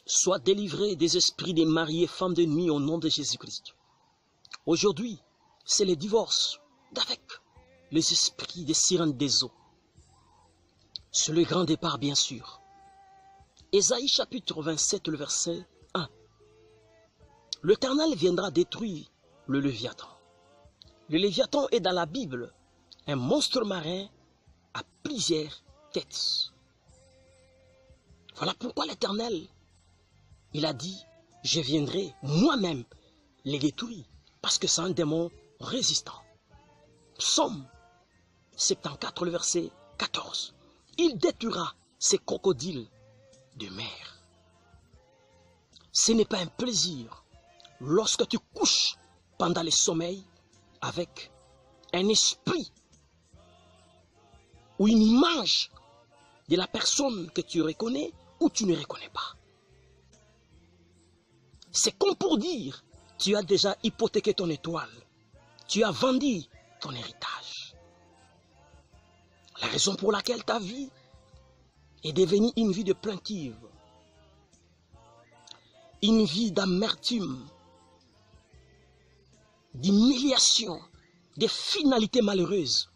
soient délivrés des esprits des maris et femmes de nuit au nom de Jésus-Christ. Aujourd'hui, c'est le divorce d'avec les esprits des sirènes des eaux. C'est le grand départ, bien sûr. Ésaïe chapitre 27, le verset 1. L'Éternel viendra détruire le Léviathan. Le Léviathan est dans la Bible un monstre marin à plusieurs têtes. Voilà pourquoi l'Éternel, il a dit, je viendrai moi-même les détruire, parce que c'est un démon résistant. Psaume 74, le verset 14. Il détruira ces crocodiles de mer. Ce n'est pas un plaisir lorsque tu couches pendant le sommeil avec un esprit ou une image de la personne que tu reconnais ou tu ne reconnais pas. C'est comme pour dire, tu as déjà hypothéqué ton étoile, tu as vendu ton héritage. La raison pour laquelle ta vie est devenue une vie de plaintive, une vie d'amertume, d'humiliation, de finalités malheureuses.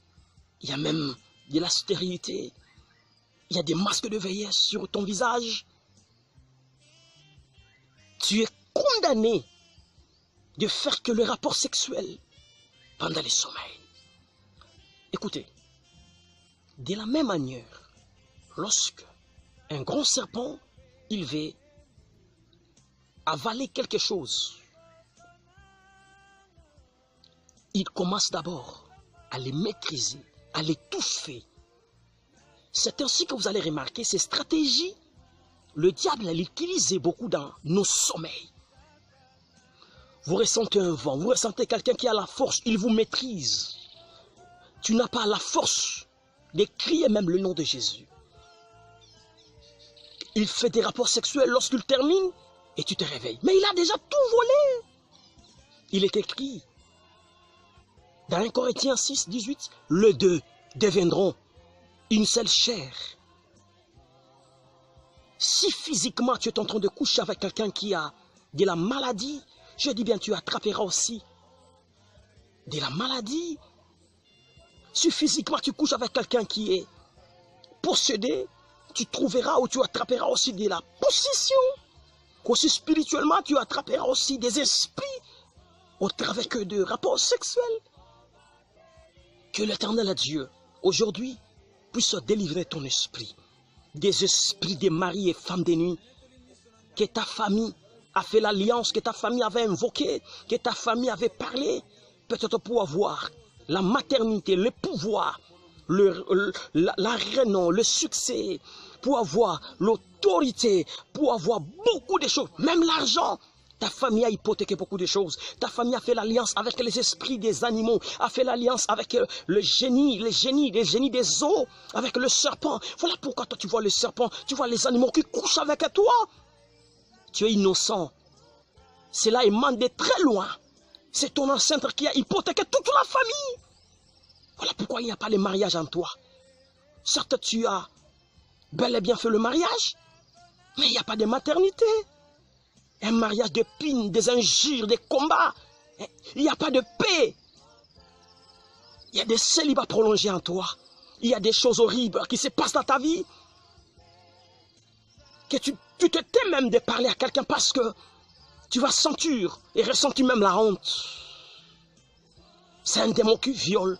Il y a même de la stérilité, il y a des masques de vieillesse sur ton visage. Tu es condamné de faire que le rapport sexuel pendant le sommeil. Écoutez, de la même manière, lorsque un grand serpent, il veut avaler quelque chose, il commence d'abord à les maîtriser, à l'étouffer. C'est ainsi que vous allez remarquer ces stratégies. Le diable l'utilisait beaucoup dans nos sommeils. Vous ressentez un vent, vous ressentez quelqu'un qui a la force, il vous maîtrise. Tu n'as pas la force de crier même le nom de Jésus. Il fait des rapports sexuels lorsqu'il termine et tu te réveilles. Mais il a déjà tout volé. Il est écrit dans 1 Corinthiens 6, 18, les deux deviendront une seule chair. Si physiquement tu es en train de coucher avec quelqu'un qui a de la maladie, je dis bien tu attraperas aussi de la maladie. Si physiquement tu couches avec quelqu'un qui est possédé, tu trouveras ou tu attraperas aussi de la possession. Aussi spirituellement, tu attraperas aussi des esprits au travers de rapports sexuels. Que l'Éternel Dieu, aujourd'hui, puisse délivrer ton esprit des esprits des maris et femmes de nuit, que ta famille a fait l'alliance, que ta famille avait invoqué, que ta famille avait parlé, peut-être pour avoir la maternité, le pouvoir, la renom, le succès, pour avoir l'autorité, pour avoir beaucoup de choses, même l'argent. Ta famille a hypothéqué beaucoup de choses. Ta famille a fait l'alliance avec les esprits des animaux, a fait l'alliance avec le génie, les génies des eaux, avec le serpent. Voilà pourquoi toi tu vois le serpent, tu vois les animaux qui couchent avec toi. Tu es innocent. Cela émane de très loin. C'est ton ancêtre qui a hypothéqué toute la famille. Voilà pourquoi il n'y a pas de mariage en toi. Certes, tu as bel et bien fait le mariage, mais il n'y a pas de maternité. Un mariage de pines, des injures, des combats. Il n'y a pas de paix. Il y a des célibats prolongés en toi. Il y a des choses horribles qui se passent dans ta vie. Que tu te tais même de parler à quelqu'un parce que tu vas sentir et ressentir même la honte. C'est un démon qui viole.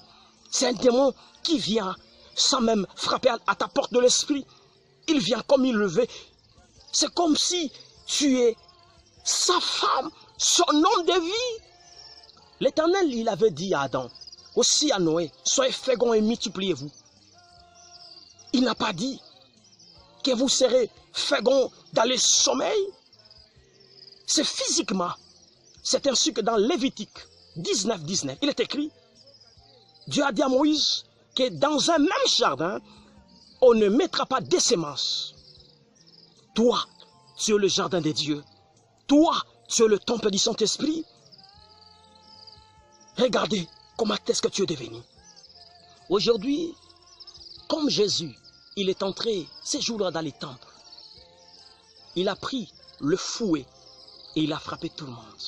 C'est un démon qui vient sans même frapper à ta porte de l'esprit. Il vient comme il le veut. C'est comme si tu es sa femme, son homme de vie. L'Éternel, il avait dit à Adam, aussi à Noé, soyez féconds et multipliez-vous. Il n'a pas dit que vous serez féconds dans le sommeil. C'est physiquement. C'est ainsi que dans Lévitique 19, 19, il est écrit, Dieu a dit à Moïse que dans un même jardin, on ne mettra pas de semences. Toi, tu es le jardin de Dieu. Toi, tu es le temple du Saint-Esprit. Regardez comment est-ce que tu es devenu. Aujourd'hui, comme Jésus, il est entré ces jours-là dans les temples. Il a pris le fouet et il a frappé tout le monde.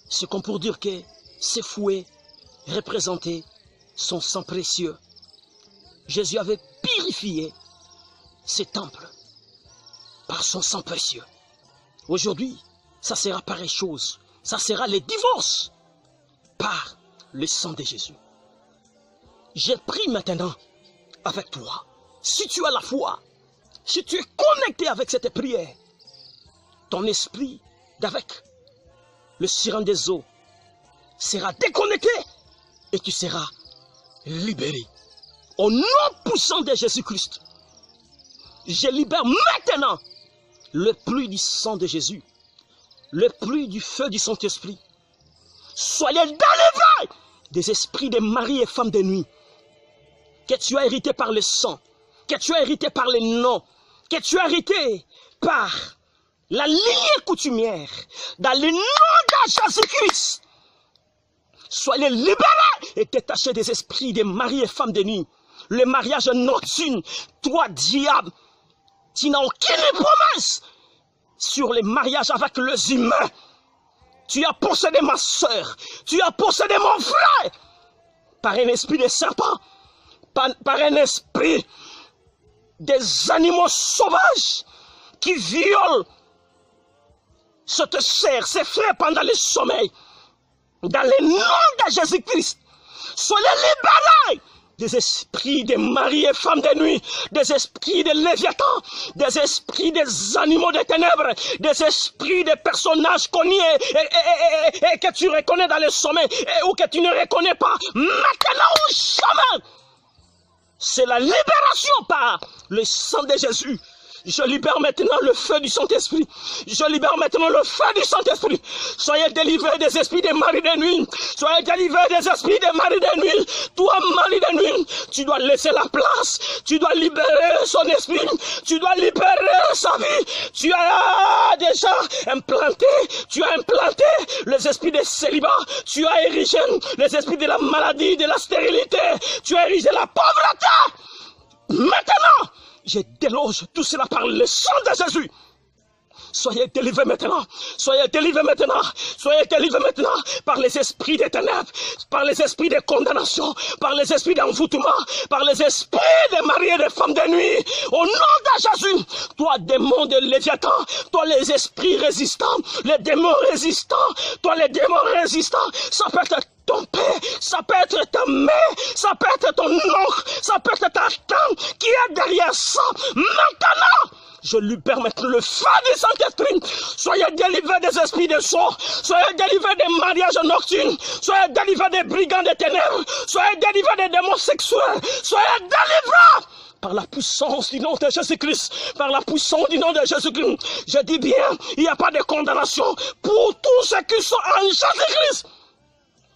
C'est comme pour dire que ces fouets représentaient son sang précieux. Jésus avait purifié ces temples par son sang précieux. Aujourd'hui, ça sera pareille chose. Ça sera les divorces par le sang de Jésus. J'ai pris maintenant avec toi. Si tu as la foi, si tu es connecté avec cette prière, ton esprit d'avec le sirène des eaux sera déconnecté et tu seras libéré. Au nom puissant de Jésus-Christ, je libère maintenant le pluie du sang de Jésus, le pluie du feu du Saint-Esprit. Soyez délivrés des esprits de mari et femmes de nuit que tu as hérité par le sang, que tu as hérité par les noms, que tu as hérité par la lignée coutumière, dans le nom de Jésus-Christ. Soyez libérés et détachés des esprits des maris et femmes de nuit. Le mariage nocturne, toi diable, tu n'as aucune promesse sur les mariages avec les humains. Tu as possédé ma soeur, tu as possédé mon frère, par un esprit de serpent, par un esprit des animaux sauvages qui violent cette sœur, ses frères pendant le sommeil. Dans le nom de Jésus-Christ, soyez libérés des esprits des maris et femmes de nuit, des esprits de Léviathan, des esprits des animaux des ténèbres, des esprits des personnages connus et que tu reconnais dans le sommeil ou que tu ne reconnais pas. Maintenant ou jamais, c'est la libération par le sang de Jésus. Je libère maintenant le feu du Saint-Esprit. Je libère maintenant le feu du Saint-Esprit. Soyez délivrés des esprits des maris de nuit. Soyez délivrés des esprits des maris de nuit. Toi, mari de nuit, tu dois laisser la place. Tu dois libérer son esprit. Tu dois libérer sa vie. Tu as déjà implanté. Tu as implanté les esprits des célibats. Tu as érigé les esprits de la maladie, de la stérilité. Tu as érigé la pauvreté. Maintenant, je déloge tout cela par le sang de Jésus. Soyez délivrés maintenant. Soyez délivrés maintenant. Soyez délivrés maintenant par les esprits des ténèbres, par les esprits de condamnation, par les esprits d'envoûtement, par les esprits des maris et des femmes de nuit. Au nom de Jésus, toi démon de Léviathan, toi les esprits résistants, les démons résistants, toi les démons résistants, ça peut être ton père, ça peut être ta mère, ça peut être ton oncle, ça peut être ta tante qui est derrière ça. Maintenant, je libère maintenant le feu du Saint-Esprit. Soyez délivrés des esprits de sort. Soyez délivrés des mariages nocturnes. Soyez délivrés des brigands des ténèbres. Soyez délivrés des démons sexuels. Soyez délivrés par la puissance du nom de Jésus-Christ. Par la puissance du nom de Jésus-Christ. Je dis bien, il n'y a pas de condamnation pour tous ceux qui sont en Jésus-Christ.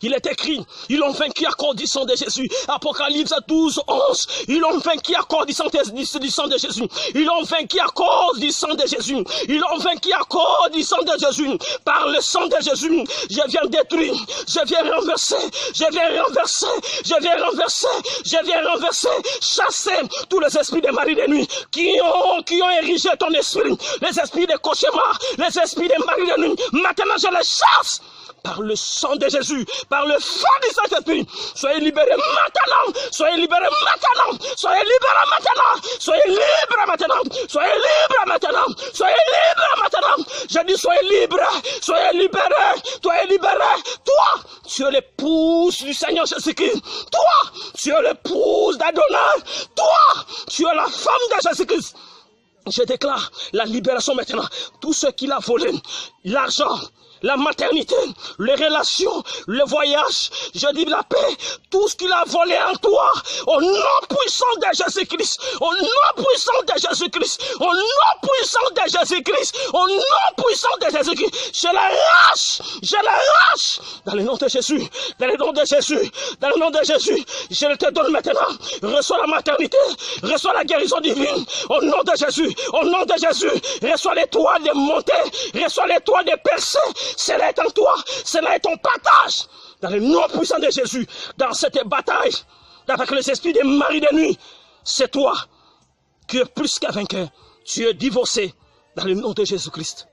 Il est écrit, ils l'ont vaincu à cause du sang de Jésus. Apocalypse 12, 11. Ils l'ont vaincu à cause du sang de Jésus. Ils l'ont vaincu à cause du sang de Jésus. Ils l'ont vaincu à cause du sang de Jésus. Par le sang de Jésus, je viens détruire, je viens renverser, je viens renverser, je viens renverser, je viens renverser, chasser tous les esprits des maris de nuit qui ont érigé ton esprit. Les esprits des cauchemars, les esprits des maris de nuit. Maintenant, je les chasse. Par le sang de Jésus, par le feu du Saint-Esprit, soyez libérés maintenant, soyez libérés maintenant, soyez libérés maintenant, soyez libres maintenant, soyez libres maintenant, soyez libres maintenant. Je dis soyez libres, soyez libérés, soyez libérés. Toi, tu es l'épouse du Seigneur Jésus-Christ. Toi, tu es l'épouse d'Adonai. Toi, tu es la femme de Jésus-Christ. Je déclare la libération maintenant. Tout ce qu'il a volé, l'argent, la maternité, les relations, le voyage, je dis la paix, tout ce qu'il a volé en toi, au nom puissant de Jésus-Christ, au nom puissant de Jésus-Christ, au nom puissant de Jésus-Christ, au nom puissant de Jésus-Christ, je l'arrache, dans le nom de Jésus, dans le nom de Jésus, dans le nom de Jésus, je le te donne maintenant, reçois la maternité, reçois la guérison divine, au nom de Jésus, reçois l'étoile de montée, reçois l'étoile de percer. Cela est en toi, cela est ton partage. Dans le nom puissant de Jésus, dans cette bataille, avec les esprits des maris de nuit, c'est toi qui es plus qu'un vainqueur. Tu es divorcé dans le nom de Jésus-Christ.